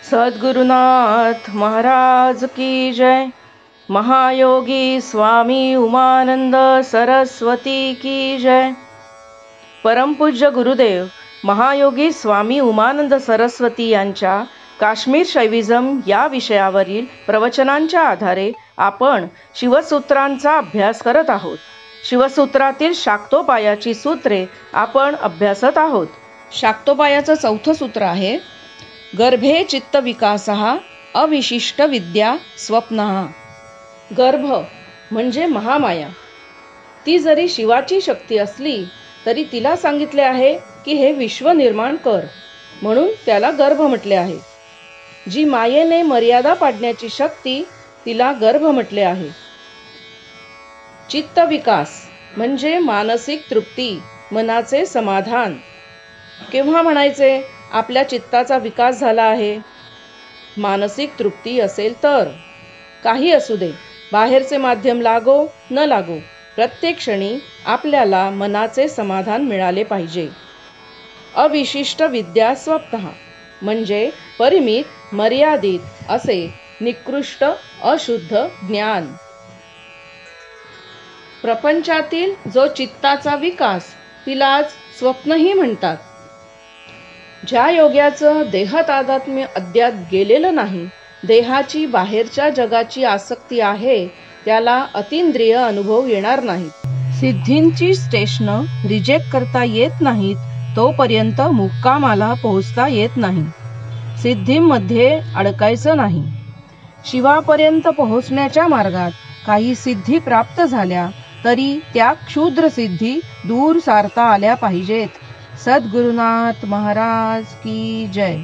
सद्गुरुनाथ महाराज की जय। महायोगी स्वामी उमानंद सरस्वती की जय। परमपूज्य गुरुदेव महायोगी स्वामी उमानंद सरस्वती यांच्या काश्मीर शैविझम या विषयावरील प्रवचनांच्या आधारे आपण शिवसूत्रांचा अभ्यास करत आहोत। शिवसूत्रातील शाक्तोपायाची सूत्रे आपण अभ्यासत आहोत। शाक्तोपायाचं चौथं सूत्र आहे, गर्भे चित्त विकासः अविशिष्ट विद्या स्वप्नः। गर्भ म्हणजे महामाया। ती जरी शिवाची शक्ती असली तरी तिला सांगितले आहे की हे विश्व निर्माण कर, म्हणून त्याला गर्भ म्हटले आहे। जी मायेने मर्यादा पाडण्याची शक्ती, तिला गर्भ म्हटले आहे। चित्त विकास म्हणजे मानसिक तृप्ती, मनाचे समाधान। केव्हा म्हणायचे आपल्या चित्ताचा विकास झाला आहे? मानसिक तृप्ती असेल तर। काही असू दे, बाहेरचे माध्यम लागो न लागो, प्रत्येक क्षणी आपल्याला मनाचे समाधान मिळाले पाहिजे। अविशिष्ट विद्या स्वप्नः म्हणजे परिमित मर्यादित असे निकृष्ट अशुद्ध ज्ञान। प्रपंचातील जो चित्ताचा विकास, तिलाच स्वप्नही म्हणतात। ज्या योग्याचं देहतादात्म्य अद्याप गेलेलं नाही, देहाची बाहेरच्या जगाची आसक्ती आहे, त्याला अतींद्रिय अनुभव येणार नाहीत। सिद्धींची स्टेशनं रिजेक्ट करता येत नाहीत तोपर्यंत मुक्कामाला पोहोचता येत नाही। सिद्धींमध्ये अडकायचं नाही। शिवापर्यंत पोहोचण्याच्या मार्गात काही सिद्धी प्राप्त झाल्या तरी त्या क्षुद्र सिद्धी दूर सारता आल्या पाहिजेत। सद्गुरुनाथ महाराज की जय।